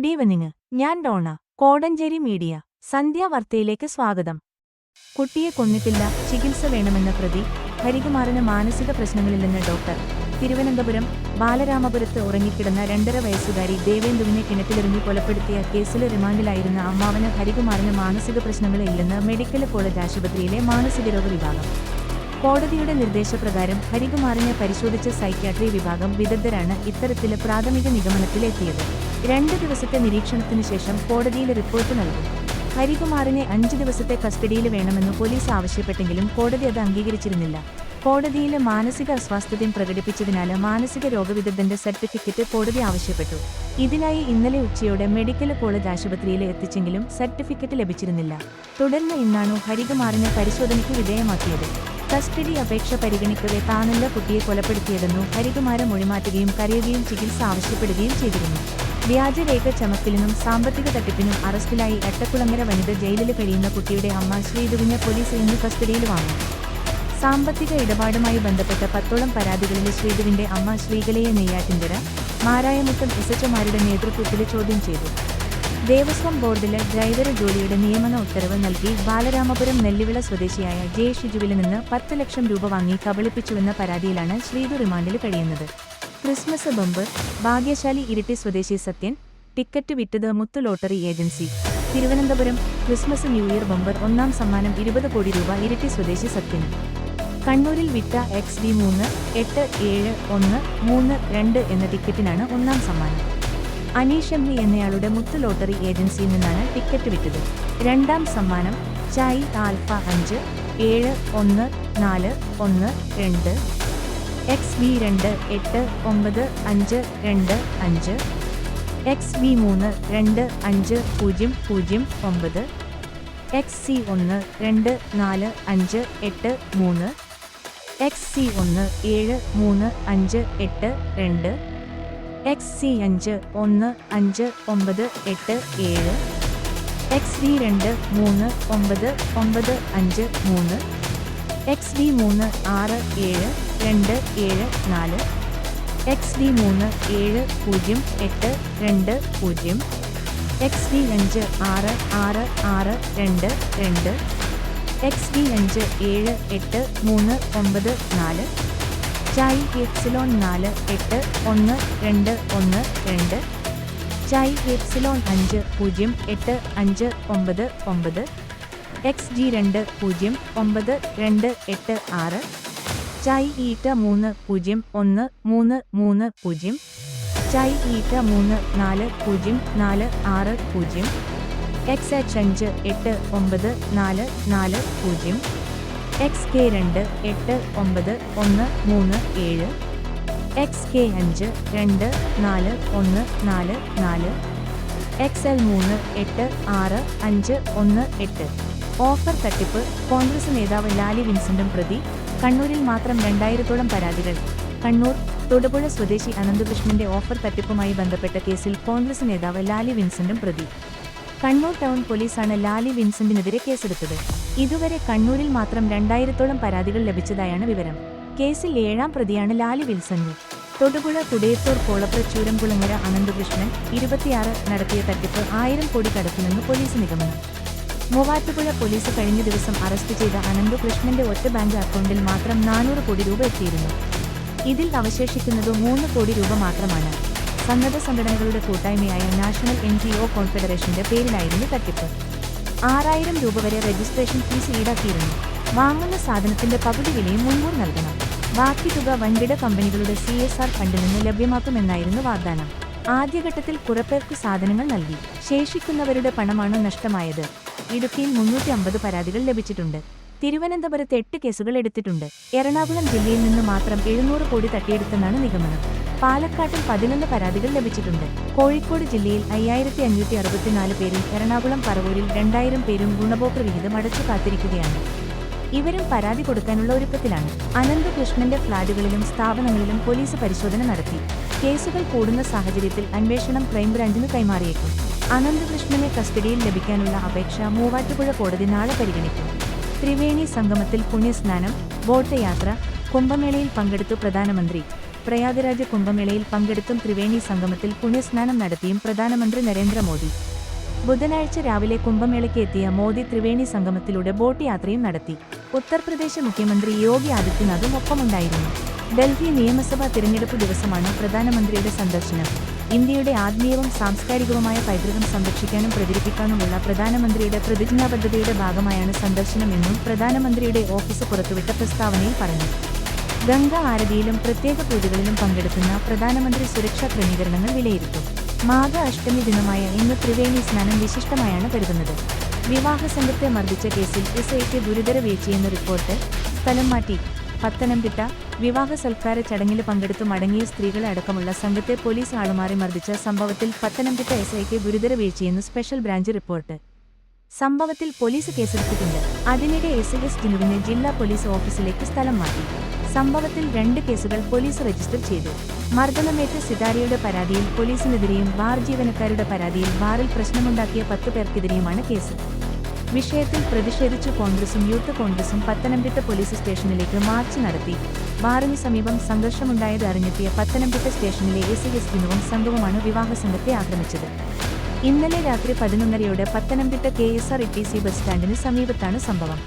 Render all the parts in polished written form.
Good evening. ഞാൻ Donna. Kodanchery media. സന്ധ്യാവാർത്തയിലേക്ക് സ്വാഗതം. കുട്ടിയെ കൊന്നിട്ടില്ല, ചികിത്സ വേണമെന്ന പ്രതി. ഹരികുമാറിന് മാനസിക പ്രശ്നങ്ങളില്ലെന്ന് ഡോക്ടർ. തിരുവനന്തപുരം ബാലരാമപുരത്ത് ഉറങ്ങിക്കിടന്ന 2.5 വയസ്സുകാരി ദേവേന്ദുവിനെ കിണറ്റിലെറിഞ്ഞ് കൊലപ്പെടുത്തിയ കേസിൽ റിമാൻഡിലായിരുന്ന അമ്മാവന് ഹരികുമാറിന് മാനസിക പ്രശ്നങ്ങളില്ലെന്ന് മെഡിക്കൽ കോളേജ് ആശുപത്രിയിലെ മാനസികരോഗ വിഭാഗം. കോടതിയുടെ നിർദ്ദേശപ്രകാരം ഹരികുമാറിനെ പരിശോധിച്ച സൈക്യാട്രി വിഭാഗം വിദഗ്ധരാണ് ഇത്തരത്തില് പ്രാഥമിക നിഗമനത്തിലെത്തിയത്. 2 ദിവസത്തെ നിരീക്ഷണത്തിനു ശേഷം കോടതിയിൽ റിപ്പോർട്ട് നൽകും. ഹരികുമാറിനെ 5 ദിവസത്തെ കസ്റ്റഡിയിൽ വേണമെന്ന് പോലീസ് ആവശ്യപ്പെട്ടെങ്കിലും കോടതി അത് അംഗീകരിച്ചിരുന്നില്ല. കോടതിയിൽ മാനസിക അസ്വാസ്ഥ്യം പ്രകടിപ്പിച്ചതിനാൽ മാനസിക രോഗവിദഗ്ധന്റെ സർട്ടിഫിക്കറ്റ് കോടതി ആവശ്യപ്പെട്ടു. ഇതിനായി ഇന്നലെ ഉച്ചയോടെ മെഡിക്കൽ കോളേജ് ആശുപത്രിയിൽ എത്തിച്ചെങ്കിലും സർട്ടിഫിക്കറ്റ് ലഭിച്ചിരുന്നില്ല. തുടർന്ന് ഇന്നാണ് ഹരികുമാറിനെ പരിശോധനയ്ക്ക് വിധേയമാക്കിയത്. കസ്റ്റഡി അപേക്ഷ പരിഗണിക്കവെ താനല്ല കുട്ടിയെ കൊലപ്പെടുത്തിയതെന്നു ഹരികുമാര മൊഴിമാറ്റുകയും കരയുകയും ചികിത്സ ആവശ്യപ്പെടുകയും ചെയ്തിരുന്നു. വ്യാജരേഖ ചമക്കലിനും സാമ്പത്തിക തട്ടിപ്പിനും അറസ്റ്റിലായി എട്ടക്കുളങ്ങര വനിത ജയിലിൽ കഴിയുന്ന കുട്ടിയുടെ അമ്മ ശ്രീധുവിനെ പോലീസ് ഇന്ന് കസ്റ്റഡിയിൽ വാങ്ങി. സാമ്പത്തിക ഇടപാടുമായി ബന്ധപ്പെട്ട 10ഓളം പരാതികളിൽ ശ്രീധുവിന്റെ അമ്മ ശ്രീകലയെ നെയ്യാറ്റിൻകര, മാരായമുട്ടം എസ്എച്ച്ഒമാരുടെ നേതൃത്വത്തിൽ ചോദ്യം ചെയ്തു. ദേവസ്വം ബോർഡിലെ ഡ്രൈവർ ജോലിയുടെ നിയമന ഉത്തരവ് നൽകി ബാലരാമപുരം നെല്ലിവിള സ്വദേശിയായ ജെ ഷിജുവിൽ നിന്ന് 10 ലക്ഷം രൂപ വാങ്ങി കബളിപ്പിച്ചുവെന്ന പരാതിയിലാണ് ശ്രീധു റിമാൻഡിൽ കഴിയുന്നത്. ക്രിസ്മസ് ബമ്പ് ഭാഗ്യശാലി ഇരിട്ടി സ്വദേശി സത്യൻ. ടിക്കറ്റ് വിറ്റത് Muthu lottery agency. Thiruvananthapuram Christmas new year bumper 1ാം സമ്മാനം 20 കോടി രൂപ ഇരിട്ടി സ്വദേശി സത്യന്. കണ്ണൂരിൽ വിറ്റ XD371332 എന്ന ടിക്കറ്റിനാണ് 1ാം സമ്മാനം. അനീഷ് എം എന്നയാളുടെ മുത്തു ലോട്ടറി ഏജൻസിയിൽ നിന്നാണ് ടിക്കറ്റ് വിറ്റത്. 2ാം സമ്മാനം ചായി alpha 57141 XB289525 XB32509 XC12458 XC1733582 XC51598 XD23995 XD3677274 XD37082 XD56662 XD57839 ചായി Epsilon481212 ചായി Epsilon508599 XG20928 ചായി ETA301330 ചായി ETA340460 XH58940 XK28937 XK52414 XL386518 offer തട്ടിപ്പ്. കോൺഗ്രസ് നേതാവ് ലാലി വിൻസെന്റും പ്രതി. കണ്ണൂരിൽ മാത്രം 2000ഓളം പരാതികൾ. കണ്ണൂർ തൊടുപുഴ സ്വദേശി അനന്തകൃഷ്ണന്റെ ഓഫർ തട്ടിപ്പുമായി ബന്ധപ്പെട്ട കേസിൽ കോൺഗ്രസ് നേതാവ് ലാലി വിൻസെന്റും പ്രതി. കണ്ണൂർ ടൗൺ പോലീസാണ് ലാലി വിൻസെന്റിനെതിരെ കേസെടുത്തത്. ഇതുവരെ കണ്ണൂരിൽ മാത്രം 2000ഓളം പരാതികൾ ലഭിച്ചതായാണ് വിവരം. കേസിൽ 7ാം പ്രതിയാണ് ലാലി വിൻസെന്റ്. തൊടുപുഴ കുടയത്തൂർ കോളപ്ര ചൂരംകുളങ്ങര അനന്തകൃഷ്ണൻ 26 നടത്തിയ തട്ടിപ്പ് 1000 കോടി കടത്തിനെന്ന് പോലീസ് നിഗമനം. മൂവാറ്റുപുഴ പോലീസ് കഴിഞ്ഞ ദിവസം അറസ്റ്റ് ചെയ്ത അനന്തകൃഷ്ണന്റെ ഒറ്റ ബാങ്ക് അക്കൗണ്ടിൽ മാത്രം 400 കോടി രൂപ എത്തിയിരുന്നു. ഇതിൽ അവശേഷിക്കുന്നത് 3 കോടി രൂപ മാത്രമാണ്. സന്നദ്ധ സംഘടനകളുടെ കൂട്ടായ്മയായ നാഷണൽ NGO കോൺഫെഡറേഷന്റെ പേരിലായിരുന്നു തട്ടിപ്പ്. 6000 രൂപ വരെ രജിസ്ട്രേഷൻ ഫീസ് ഈടാക്കിയിരുന്നു. വാങ്ങുന്ന സാധനത്തിന്റെ പകുതി വിലയും മുൻകൂർ നൽകണം. ബാക്കി തുക വൻകിട കമ്പനികളുടെ CSR ഫണ്ടിൽ നിന്ന് ലഭ്യമാക്കുമെന്നായിരുന്നു വാഗ്ദാനം. ആദ്യഘട്ടത്തിൽ കുറപ്പേർക്ക് സാധനങ്ങൾ നൽകി. ശേഷിക്കുന്നവരുടെ പണമാണ് നഷ്ടമായത്. ഇടുക്കിയിൽ 350 പരാതികൾ ലഭിച്ചിട്ടുണ്ട്. തിരുവനന്തപുരത്ത് 8 കേസുകൾ എടുത്തിട്ടുണ്ട്. എറണാകുളം ജില്ലയിൽ നിന്ന് മാത്രം 700 കോടി തട്ടിയെടുത്തെന്നാണ് നിഗമനം. പാലക്കാട്ടിൽ 11 പരാതികൾ ലഭിച്ചിട്ടുണ്ട്. കോഴിക്കോട് ജില്ലയിൽ 5564 പേരും എറണാകുളം പറവൂരിൽ 2000 പേരും ഗുണഭോക്തൃ വിഹിതം അടച്ചു കാത്തിരിക്കുകയാണ്. ഇവരും പരാതി കൊടുക്കാനുള്ള ഒരുക്കത്തിലാണ്. അനന്തകൃഷ്ണന്റെ ഫ്ളാറ്റുകളിലും സ്ഥാപനങ്ങളിലും പോലീസ് പരിശോധന നടത്തി. കേസുകൾ കൂടുന്ന സാഹചര്യത്തിൽ അന്വേഷണം ക്രൈംബ്രാഞ്ചിന് കൈമാറിയേക്കും. അനന്തകൃഷ്ണനെ കസ്റ്റഡിയിൽ ലഭിക്കാനുള്ള അപേക്ഷ മൂവാറ്റുപുഴ കോടതി നാളെ പരിഗണിക്കും. ത്രിവേണി സംഗമത്തിൽ പുണ്യസ്നാനം, ബോട്ട് യാത്ര, കുംഭമേളയിൽ പങ്കെടുത്തു പ്രധാനമന്ത്രി. പ്രയാഗരാജ് കുംഭമേളയിൽ പങ്കെടുത്തും ത്രിവേണി സംഗമത്തിൽ പുണ്യസ്നാനം നടത്തിയും പ്രധാനമന്ത്രി നരേന്ദ്രമോദി. ബുധനാഴ്ച രാവിലെ കുംഭമേളയ്ക്ക് എത്തിയ മോദി ത്രിവേണി സംഗമത്തിലൂടെ ബോട്ട് യാത്രയും നടത്തി. ഉത്തർപ്രദേശ് മുഖ്യമന്ത്രി യോഗി ആദിത്യനാഥും ഒപ്പമുണ്ടായിരുന്നു. ഡൽഹി നിയമസഭാ തിരഞ്ഞെടുപ്പ് ദിവസമാണ് പ്രധാനമന്ത്രിയുടെ സന്ദർശനം. ഇന്ത്യയുടെ ആത്മീയവും സാംസ്കാരികവുമായ പൈതൃകം സംരക്ഷിക്കാനും പ്രചരിപ്പിക്കാനുമുള്ള പ്രധാനമന്ത്രിയുടെ പ്രതിജ്ഞാബദ്ധതയുടെ ഭാഗമായാണ് സന്ദർശനമെന്നും പ്രധാനമന്ത്രിയുടെ ഓഫീസ് പുറത്തുവിട്ട പ്രസ്താവനയിൽ പറഞ്ഞു. ഗംഗാ ആരതിയിലും പ്രത്യേക പൂജകളിലും പങ്കെടുക്കുന്ന പ്രധാനമന്ത്രി സുരക്ഷാ ക്രമീകരണങ്ങൾ വിലയിരുത്തും. മാഘ അഷ്ടമി ദിനമായ ഇന്ന് ത്രിവേണി സ്നാനം വിശിഷ്ടമായാണ് കരുതുന്നത്. വിവാഹ സംഘത്തെ മർദ്ദിച്ച കേസിൽ എസ്ഐക്ക് ഗുരുതര വീഴ്ചയെന്ന റിപ്പോർട്ട്. സ്ഥലം മാറ്റി. പത്തനംതിട്ട. വിവാഹ സൽക്കാര ചടങ്ങിൽ പങ്കെടുത്തു മടങ്ങിയ സ്ത്രീകളെ അടക്കമുള്ള സംഘത്തെ പോലീസ് ആളുമാറി മർദ്ദിച്ച സംഭവത്തിൽ പത്തനംതിട്ട എസ്ഐക്ക് ഗുരുതര വീഴ്ചയെന്ന് സ്പെഷ്യൽ ബ്രാഞ്ച് റിപ്പോർട്ട്. സംഭവത്തിൽ പോലീസ് കേസെടുത്തിട്ടുണ്ട്. അതിനിടെ എസ് ജിനുവിനെ ജില്ലാ പോലീസ് ഓഫീസിലേക്ക് സ്ഥലം മാറ്റി. സംഭവത്തിൽ 2 കേസുകൾ പോലീസ് രജിസ്റ്റർ ചെയ്തു. മർദ്ദനമേറ്റ സിതാരയുടെ പരാതിയിൽ പോലീസിനെതിരെയും ബാർ ജീവനക്കാരുടെ പരാതിയിൽ ബാറിൽ പ്രശ്നമുണ്ടാക്കിയ 10 പേർക്കെതിരെയുമാണ് കേസ്. വിഷയത്തിൽ പ്രതിഷേധിച്ചു കോൺഗ്രസും യൂത്ത് കോൺഗ്രസും പത്തനംതിട്ട പോലീസ് സ്റ്റേഷനിലേക്ക് മാർച്ച് നടത്തി. ബാറിന് സമീപം സംഘർഷമുണ്ടായത് അറിഞ്ഞെത്തിയ പത്തനംതിട്ട സ്റ്റേഷനിലെ എസ് ജിനുവും സംഘവുമാണ് വിവാഹ സംഘത്തെ ആക്രമിച്ചത്. ഇന്നലെ രാത്രി 11:30 പത്തനംതിട്ട KSRTC ബസ് സ്റ്റാൻഡിന് സമീപത്താണ് സംഭവം.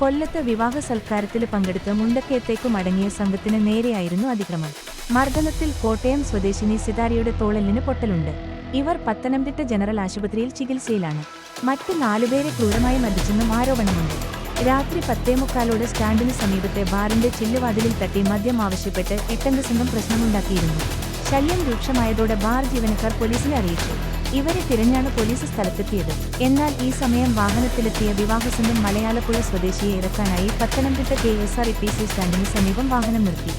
കൊല്ലത്ത് വിവാഹ സൽക്കാരത്തിൽ പങ്കെടുത്ത് മുണ്ടക്കയത്തേക്കു മടങ്ങിയ സംഘത്തിന് നേരെയായിരുന്നു അതിക്രമം. മർദ്ദനത്തിൽ കോട്ടയം സ്വദേശിനി സിതാരയുടെ തോളെല്ലിന് പൊട്ടലുണ്ട്. ഇവർ പത്തനംതിട്ട ജനറൽ ആശുപത്രിയിൽ ചികിത്സയിലാണ്. മറ്റ് 4 പേരെ ക്രൂരമായി മർദ്ദിച്ചെന്നും ആരോപണമുണ്ട്. രാത്രി 10:45 സ്റ്റാൻഡിന് സമീപത്തെ ബാറിന്റെ ചില്ലുവാതിലിൽ തട്ടി മദ്യം ആവശ്യപ്പെട്ട് 8 സംഘം പ്രശ്നമുണ്ടാക്കിയിരുന്നു. ശല്യം രൂക്ഷമായതോടെ ബാർ ജീവനക്കാർ പോലീസിനെ അറിയിച്ചു. ഇവരെ തിരഞ്ഞാണ് പോലീസ് സ്ഥലത്തെത്തിയത്. എന്നാൽ ഈ സമയം വാഹനത്തിലെത്തിയ വിവാഹസംഘം മലയാളപ്പുഴ സ്വദേശിയെ ഇറക്കാനായി പത്തനംതിട്ട KSRTC സ്റ്റാൻഡിന് സമീപം വാഹനം നിർത്തി.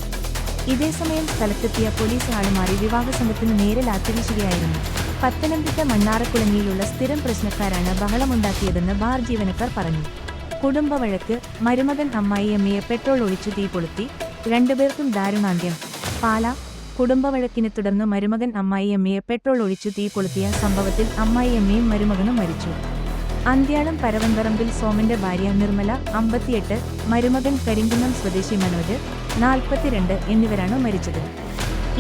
ഇതേസമയം സ്ഥലത്തെത്തിയ പോലീസ് ആളുമാറി വിവാഹസംഘത്തിന് നേരെ ലാത്തിവീശുകയായിരുന്നു. പത്തനംതിട്ട മണ്ണാറക്കുളങ്ങിയിലുള്ള സ്ഥിരം പ്രശ്നക്കാരാണ് ബഹളമുണ്ടാക്കിയതെന്ന് ബാർ ജീവനക്കാർ പറഞ്ഞു. കുടുംബവഴക്ക്. മരുമകൻ അമ്മായിയമ്മയെ പെട്രോൾ ഒഴിച്ചു തീ കൊളുത്തി. 2 പേർക്കും ദാരുണാന്ത്യം. പാലാ. കുടുംബവഴക്കിനെ തുടർന്ന് മരുമകൻ അമ്മായിയമ്മയെ പെട്രോൾ ഒഴിച്ചു തീ കൊളുത്തിയ സംഭവത്തിൽ അമ്മായിയമ്മയും മരുമകനും മരിച്ചു. അന്ത്യാളം പരവൻപറമ്പിൽ സോമന്റെ ഭാര്യ നിർമ്മല 58, മരുമകൻ കരിങ്കുന്നം സ്വദേശി മനോജ് 42 എന്നിവരാണ് മരിച്ചത്.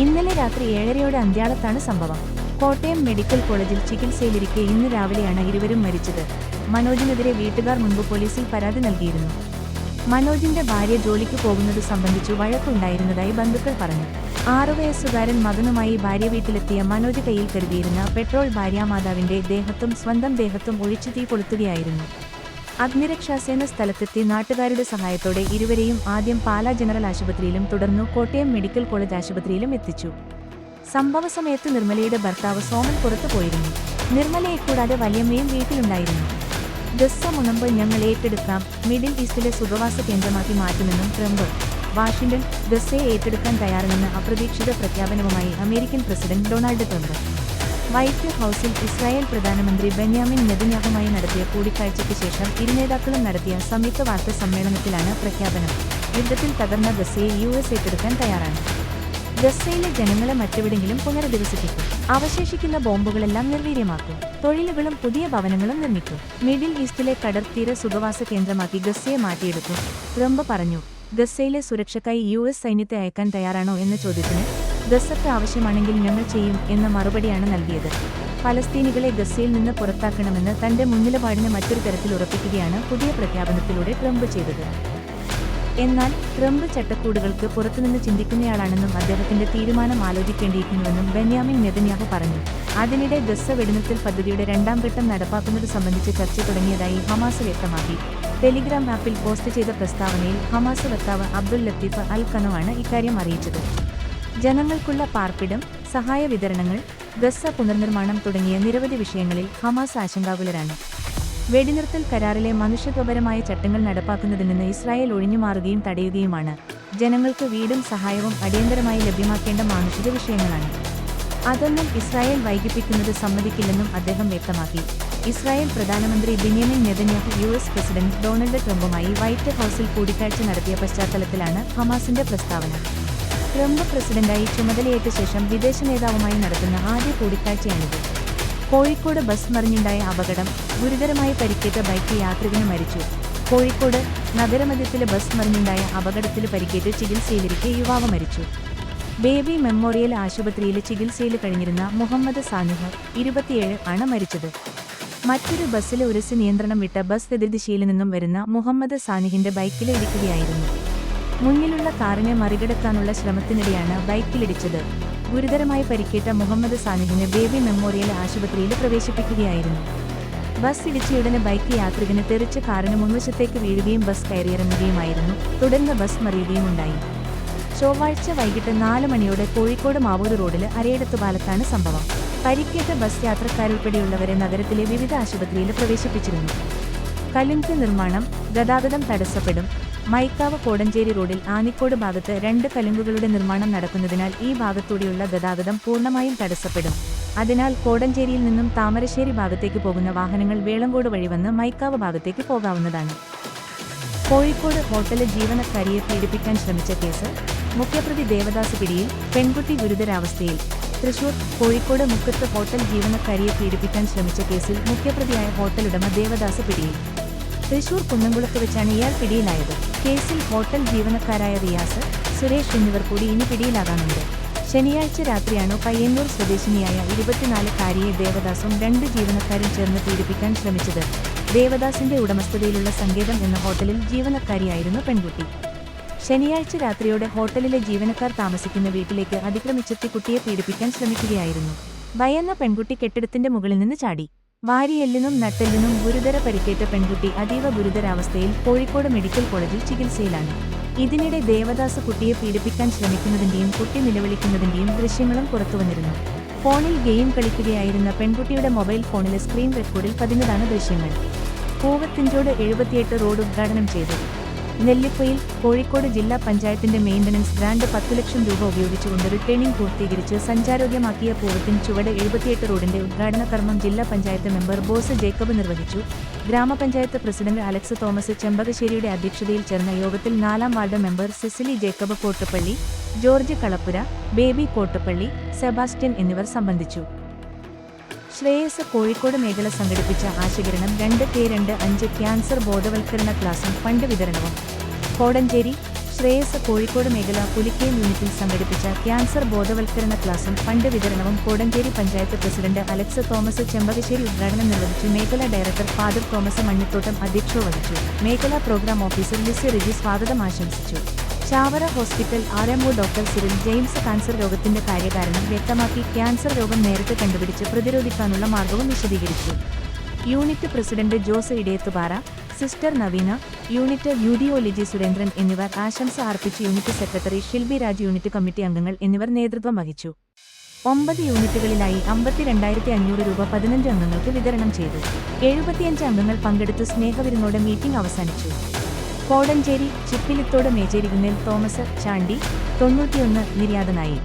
ഇന്നലെ രാത്രി 7:30 അന്ത്യാളത്താണ് സംഭവം. കോട്ടയം മെഡിക്കൽ കോളേജിൽ ചികിത്സയിലിരിക്കെ ഇന്ന് രാവിലെയാണ് ഇരുവരും മരിച്ചത്. മനോജിനെതിരെ വീട്ടുകാർ മുൻപ് പോലീസിൽ പരാതി നൽകിയിരുന്നു. മനോജിന്റെ ഭാര്യ ജോലിക്ക് പോകുന്നത് സംബന്ധിച്ചു വഴക്കുണ്ടായിരുന്നതായി ബന്ധുക്കൾ പറഞ്ഞു. 6 വയസ്സുകാരൻ മകനുമായി ഭാര്യ വീട്ടിലെത്തിയ മനോജ് കയ്യിൽ കരുതിയിരുന്ന പെട്രോൾ ഭാര്യാമാതാവിന്റെ ദേഹത്തും സ്വന്തം ദേഹത്തും ഒഴിച്ചു തീ കൊളുത്തുകയായിരുന്നു. അഗ്നിരക്ഷാസേന സ്ഥലത്തെത്തി നാട്ടുകാരുടെ സഹായത്തോടെ ഇരുവരെയും ആദ്യം പാലാ ജനറൽ ആശുപത്രിയിലും തുടർന്നു കോട്ടയം മെഡിക്കൽ കോളേജ് ആശുപത്രിയിലും എത്തിച്ചു. സംഭവ സമയത്ത് നിർമ്മലയുടെ ഭർത്താവ് സോമൻ പുറത്തു പോയിരുന്നു. നിർമ്മലയെ കൂടാതെ വല്യമ്മയും വീട്ടിലുണ്ടായിരുന്നു. ഗസ മുനമ്പ് ഞങ്ങൾ ഏറ്റെടുക്കാം. മിഡിൽ ഈസ്റ്റിലെ സുഖവാസ കേന്ദ്രമാക്കി മാറ്റുമെന്നും ട്രംപ്. വാഷിംഗ്ടൺ. ഗസയെ ഏറ്റെടുക്കാൻ തയ്യാറാണെന്ന അപ്രതീക്ഷിത പ്രഖ്യാപനവുമായി American president Donald Trump. White ഹൌസിൽ ഇസ്രായേൽ പ്രധാനമന്ത്രി ബെന്യാമിൻ നെതന്യാഹുമായി നടത്തിയ കൂടിക്കാഴ്ചയ്ക്ക് ശേഷം ഇരുനേതാക്കളും നടത്തിയ സംയുക്ത വാർത്താ സമ്മേളനത്തിലാണ് പ്രഖ്യാപനം. യുദ്ധത്തിൽ തകർന്ന ഗസയെ US ഏറ്റെടുക്കാൻ തയ്യാറാണ്. ഗസയിലെ ജനങ്ങളെ മറ്റെവിടെങ്കിലും പുനരധിവസിപ്പിക്കും. അവശേഷിക്കുന്ന ബോംബുകളെല്ലാം നിർവീര്യമാക്കും. തൊഴിലുകളും പുതിയ ഭവനങ്ങളും നിർമ്മിക്കും. മിഡിൽ ഈസ്റ്റിലെ കടൽത്തീര സുഖവാസ കേന്ദ്രമാക്കി ഗസയെ മാറ്റിയെടുക്കും. ട്രംപ് പറഞ്ഞു. ഗസയിലെ സുരക്ഷയ്ക്കായി US സൈന്യത്തെ അയക്കാൻ തയ്യാറാണോ എന്ന ചോദ്യത്തിന് ഗസക്ക് ആവശ്യമാണെങ്കിൽ ഞങ്ങൾ ചെയ്യും എന്ന മറുപടിയാണ് നൽകിയത്. ഫലസ്തീനികളെ ഗസയിൽ നിന്ന് പുറത്താക്കണമെന്ന് തന്റെ മുൻനിലപാടിനെ മറ്റൊരു തരത്തിൽ ഉറപ്പിക്കുകയാണ് പുതിയ പ്രഖ്യാപനത്തിലൂടെ ട്രംപ് ചെയ്തത്. എന്നാൽ ട്രംപ് ചട്ടക്കൂടുകൾക്ക് പുറത്തുനിന്ന് ചിന്തിക്കുന്നയാളാണെന്നും അദ്ദേഹത്തിന്റെ തീരുമാനം ആലോചിക്കേണ്ടിയിരിക്കുന്നുവെന്നും ബെന്യാമിൻ നെതന്യാഹു പറഞ്ഞു. അതിനിടെ ഗസ വെടിനിർത്തൽ പദ്ധതിയുടെ 2ാം ഘട്ടം നടപ്പാക്കുന്നത് സംബന്ധിച്ച് ചർച്ച തുടങ്ങിയതായി ഹമാസ് വ്യക്തമാക്കി. ടെലിഗ്രാം ആപ്പിൽ പോസ്റ്റ് ചെയ്ത പ്രസ്താവനയിൽ ഹമാസ് വക്താവ് അബ്ദുൽ ലത്തീഫ് അൽ ഖനോവാണ് ഇക്കാര്യം അറിയിച്ചത്. ജനങ്ങൾക്കുള്ള പാർപ്പിടം, സഹായ വിതരണങ്ങൾ, ഗസ പുനർനിർമ്മാണം തുടങ്ങിയ നിരവധി വിഷയങ്ങളിൽ ഹമാസ് ആശങ്കാകുലരാണ്. വെടിനിർത്തൽ കരാറിലെ മനുഷ്യത്വപരമായ ചട്ടങ്ങൾ നടപ്പാക്കുന്നതിൽ നിന്ന് ഇസ്രായേൽ ഒഴിഞ്ഞുമാറുകയും തടയുകയുമാണ്. ജനങ്ങൾക്ക് വീടും സഹായവും അടിയന്തരമായി ലഭ്യമാക്കേണ്ട മാനുഷിക വിഷയങ്ങളാണ്. അതൊന്നും ഇസ്രായേൽ വൈകിപ്പിക്കുന്നത് സമ്മതിക്കില്ലെന്നും അദ്ദേഹം വ്യക്തമാക്കി. ഇസ്രായേൽ പ്രധാനമന്ത്രി Benjamin Netanyahu US president Donald ട്രംപുമായി വൈറ്റ് ഹൌസിൽ കൂടിക്കാഴ്ച നടത്തിയ പശ്ചാത്തലത്തിലാണ് ഹമാസിന്റെ പ്രസ്താവന. ട്രംപ് പ്രസിഡന്റായി ചുമതലയേറ്റ ശേഷം വിദേശ നേതാവുമായി നടത്തുന്ന ആദ്യ കൂടിക്കാഴ്ചയാണിത്. കോഴിക്കോട് ബസ് മറിഞ്ഞുണ്ടായ അപകടം. ഗുരുതരമായി പരിക്കേറ്റ ബൈക്ക് യാത്രികന് മരിച്ചു. കോഴിക്കോട് നഗരമധ്യത്തിലെ ബസ് മറിഞ്ഞുണ്ടായ അപകടത്തിൽ പരിക്കേറ്റ് ചികിത്സയിലിരിക്കെ യുവാവ് മരിച്ചു. ബേബി മെമ്മോറിയൽ ആശുപത്രിയിൽ ചികിത്സയിൽ കഴിഞ്ഞിരുന്ന മുഹമ്മദ് സാനിഹ് 27 ആണ് മരിച്ചത്. മറ്റൊരു ബസ്സിലെ ഉരസി നിയന്ത്രണം വിട്ട ബസ് എതിർദിശയിൽ നിന്നും വരുന്ന മുഹമ്മദ് സാനിഹിന്റെ ബൈക്കിലിടിക്കുകയായിരുന്നു. മുന്നിലുള്ള കാറിനെ മറികടക്കാനുള്ള ശ്രമത്തിനിടെയാണ് ബൈക്കിലിടിച്ചത്. ഗുരുതരമായി പരിക്കേറ്റ മുഹമ്മദ് സാനിഹിനെ ബേബി മെമ്മോറിയൽ ആശുപത്രിയിൽ പ്രവേശിപ്പിക്കുകയായിരുന്നു. ബസ് ഇടിച്ചയുടനെ ബൈക്ക് യാത്രികന് തെറിച്ച് കാറിന് മുൻവശത്തേക്ക് വീഴുകയും ബസ് കയറിയിറങ്ങുകയുമായിരുന്നു. തുടർന്ന് ബസ് മറിയുകയുമുണ്ടായി. ചൊവ്വാഴ്ച വൈകിട്ട് 4 മണിയോടെ കോഴിക്കോട് മാവൂർ റോഡിൽ അരയിടത്തുപാലത്താണ് സംഭവം. പരിക്കേറ്റ ബസ് യാത്രക്കാരുൾപ്പെടെയുള്ളവരെ നഗരത്തിലെ വിവിധ ആശുപത്രിയിൽ പ്രവേശിപ്പിച്ചിരുന്നു. കലുങ്ക് നിർമ്മാണം, ഗതാഗതം തടസ്സപ്പെടും. മൈക്കാവ് കോടഞ്ചേരി റോഡിൽ ആനിക്കോട് ഭാഗത്ത് 2 കലുങ്കുകളുടെ നിർമ്മാണം നടക്കുന്നതിനാൽ ഈ ഭാഗത്തൂടെയുള്ള ഗതാഗതം പൂർണ്ണമായും തടസ്സപ്പെടും. അതിനാൽ കോടഞ്ചേരിയിൽ നിന്നും താമരശ്ശേരി ഭാഗത്തേക്ക് പോകുന്ന വാഹനങ്ങൾ വേളങ്കോട് വഴി വന്ന് മൈക്കാവ് ഭാഗത്തേക്ക് പോകാവുന്നതാണ്. കോഴിക്കോട് ഹോട്ടലിൽ ജീവനക്കാരിയെ പീഡിപ്പിക്കാൻ ശ്രമിച്ച കേസ്, മുഖ്യപ്രതി ദേവദാസ് പിടിയിൽ, പെൺകുട്ടി ഗുരുതരാവസ്ഥയിൽ. തൃശൂർ കോഴിക്കോട് മുക്കത്ത് ഹോട്ടൽ ജീവനക്കാരിയെ പീഡിപ്പിക്കാൻ ശ്രമിച്ച കേസിൽ മുഖ്യപ്രതിയായ ഹോട്ടലുടമ ദേവദാസ് പിടിയിൽ. തൃശൂർ കുന്നംകുളത്ത് വെച്ചാണ് ഇയാൾ പിടിയിലായത്. കേസിൽ ഹോട്ടൽ ജീവനക്കാരായ റിയാസ്, സുരേഷ് എന്നിവർ കൂടി ഇനി പിടിയിലാകാനുണ്ട്. ശനിയാഴ്ച രാത്രിയാണ് പയ്യന്നൂർ സ്വദേശിനിയായ 24-കാരിയെ ദേവദാസും 2 ജീവനക്കാരും ചേർന്ന് പീഡിപ്പിക്കാൻ ശ്രമിച്ചത്. ദേവദാസിന്റെ ഉടമസ്ഥതയിലുള്ള സങ്കേതം എന്ന ഹോട്ടലിൽ ജീവനക്കാരിയായിരുന്നു പെൺകുട്ടി. ശനിയാഴ്ച രാത്രിയോടെ ഹോട്ടലിലെ ജീവനക്കാർ താമസിക്കുന്ന വീട്ടിലേക്ക് അതിക്രമിച്ചെത്തി കുട്ടിയെ പീഡിപ്പിക്കാൻ ശ്രമിക്കുകയായിരുന്നു. ഭയന്ന പെൺകുട്ടി കെട്ടിടത്തിന്റെ മുകളിൽ നിന്ന് ചാടി. വാരിയെല്ലിനും നട്ടെല്ലിനും ഗുരുതര പരിക്കേറ്റ പെൺകുട്ടി അതീവ ഗുരുതരാവസ്ഥയിൽ കോഴിക്കോട് മെഡിക്കൽ കോളേജിൽ ചികിത്സയിലാണ്. ഇതിനിടെ ദേവദാസ് കുട്ടിയെ പീഡിപ്പിക്കാൻ ശ്രമിക്കുന്നതിന്റെയും കുട്ടി നിലവിളിക്കുന്നതിന്റെയും ദൃശ്യങ്ങളും പുറത്തുവന്നിരുന്നു. ഫോണിൽ ഗെയിം കളിക്കുകയായിരുന്ന പെൺകുട്ടിയുടെ മൊബൈൽ ഫോണിലെ സ്ക്രീൻ റെക്കോർഡിൽ പതിഞ്ഞതാണ് ദൃശ്യങ്ങൾ. പൂവത്തിഞ്ചോട് 78 റോഡ് ഉദ്ഘാടനം ചെയ്തു. നെല്ലിപ്പൊയിൽ കോഴിക്കോട് ജില്ലാ പഞ്ചായത്തിന്റെ മെയിന്റനൻസ് ഗ്രാന്റ് 10 ലക്ഷം രൂപ ഉപയോഗിച്ചുകൊണ്ട് റിട്ടേണിംഗ് പൂർത്തീകരിച്ച് സഞ്ചാരോഗ്യമാക്കിയ പൂവത്തിൻ ചുവട് 78 റോഡിന്റെ ഉദ്ഘാടന കർമ്മം ജില്ലാ പഞ്ചായത്ത് മെമ്പർ ബോസ് ജേക്കബ് നിർവഹിച്ചു. ഗ്രാമപഞ്ചായത്ത് പ്രസിഡന്റ് അലക്സ് തോമസ് ചെമ്പകശ്ശേരിയുടെ അധ്യക്ഷതയിൽ ചേർന്ന യോഗത്തിൽ 4ാം വാർഡ് മെമ്പർ സിസിലി ജേക്കബ് കോട്ടപ്പള്ളി, ജോർജ് കളപ്പുര, ബേബി കോട്ടപ്പള്ളി, സെബാസ്റ്റ്യൻ എന്നിവർ സംബന്ധിച്ചു. ശ്രേയസ് കോഴിക്കോട് മേഖല സംഘടിപ്പിച്ച ആശകിരണം 2K25 ക്യാൻസർ ബോധവൽക്കരണ ക്ലാസും ഫണ്ട് വിതരണവും. കോടഞ്ചേരി ശ്രേയസ് കോഴിക്കോട് മേഖല പുലിക്കയം യൂണിറ്റിൽ സംഘടിപ്പിച്ച ക്യാൻസർ ബോധവൽക്കരണ ക്ലാസും ഫണ്ട് വിതരണവും കോടഞ്ചേരി പഞ്ചായത്ത് പ്രസിഡന്റ് അലക്സ് തോമസ് ചെമ്പകശ്ശേരി ഉദ്ഘാടനം നിർവഹിച്ചു. മേഖലാ ഡയറക്ടർ ഫാദർ തോമസ് മണ്ണിത്തോട്ടം അധ്യക്ഷത വഹിച്ചു. മേഖലാ പ്രോഗ്രാം ഓഫീസർ ലിസി റിജി സ്വാഗതം ആശംസിച്ചു. Chavara hospital RMO doctor Cyril James cancer രോഗത്തിന്റെ കാര്യകാരണം വ്യക്തമാക്കി ക്യാൻസർ രോഗം നേരത്തെ കണ്ടുപിടിച്ച് പ്രതിരോധിക്കാനുള്ള മാർഗവും വിശദീകരിച്ചു. Unit president Jose Idayathupara, sister Naveena, unit യൂഡിയോലിജി സുരേന്ദ്രൻ എന്നിവർ ആശംസ അർപ്പിച്ച് unit secretary Shilby Raj, unit committee അംഗങ്ങൾ എന്നിവർ നേതൃത്വം വഹിച്ചു. 9 യൂണിറ്റുകളിലായി 52,500 രൂപ 15 അംഗങ്ങൾക്ക് വിതരണം ചെയ്തു. 75 അംഗങ്ങൾ പങ്കെടുത്ത് സ്നേഹവിരുന്നോടെ മീറ്റിംഗ് അവസാനിച്ചു. കോടഞ്ചേരി ചിപ്പിലിത്തോട് മേച്ചേരികുന്നിൽ തോമസ് ചാണ്ടി 91 നിര്യാതനായി.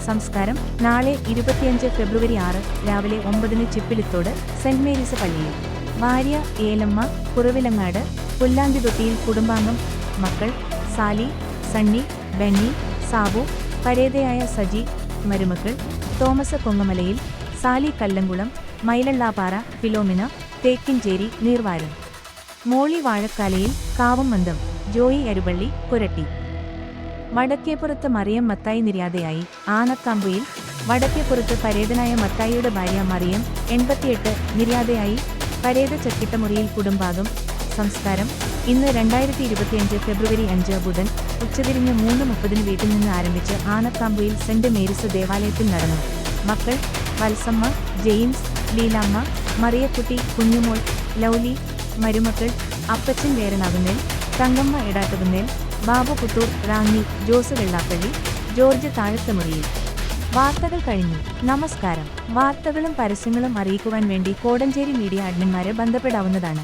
സംസ്കാരം നാളെ 25 ഫെബ്രുവരി 6 രാവിലെ 9-ന് ചിപ്പിലിത്തോട് സെന്റ് മേരീസ് പള്ളിയിൽ. ഭാര്യ ഏലമ്മ, കുറവിലങ്ങാട്, പുല്ലാന്തിതൊട്ടിയിൽ കുടുംബാംഗം മക്കൾ സാലി, സണ്ണി, ബെന്നി, സാബു, പരേതയായ സജി, മരുമക്കൾ തോമസ് കൊങ്ങമലയിൽ, സാലി കല്ലംകുളം, മൈലള്ളാപ്പാറ, ഫിലോമിന, തേക്കിഞ്ചേരി, നീർവാരം, മോളി വാഴക്കാലയിൽ, കാവുമന്തം, ജോയി അരുപള്ളി, കൊരട്ടി. വടക്കേപ്പുറത്ത് മറിയം മത്തായി നിര്യാതയായി. ആനക്കാമ്പുയിൽ വടക്കേപ്പുറത്ത് പരേതനായ മത്തായിയുടെ ഭാര്യ മറിയം 88 നിര്യാതയായി. പരേത ചക്കിട്ടമുറിയിൽ കുടുംബാംഗം. സംസ്കാരം ഇന്ന് 2025 ഫെബ്രുവരി 5 ബുധൻ ഉച്ചതിരിഞ്ഞ് 3:30 വീട്ടിൽ നിന്ന് ആരംഭിച്ച് ആനക്കാമ്പുയിൽ സെന്റ് മേരീസ് ദേവാലയത്തിൽ നടന്നു. മക്കൾ വത്സമ്മ, ജെയിംസ്, ലീലാമ്മ, മറിയക്കുട്ടി, കുഞ്ഞുമോൾ, ലൗലി, മരുമക്കൾ അപ്പച്ചൻ വേരനാകുന്നേൽ, തങ്കമ്മ എടാട്ടുകുന്നേൽ, ബാബു പുത്തൂർ, റാന്നി, ജോസ് വെള്ളാപ്പള്ളി, ജോർജ് താഴത്തമുറിയിൽ. വാർത്തകൾ കഴിഞ്ഞു. നമസ്കാരം. വാർത്തകളും പരസ്യങ്ങളും അറിയിക്കുവാൻ വേണ്ടി കോടഞ്ചേരി മീഡിയ അഡ്മിന്മാരെ ബന്ധപ്പെടാവുന്നതാണ്.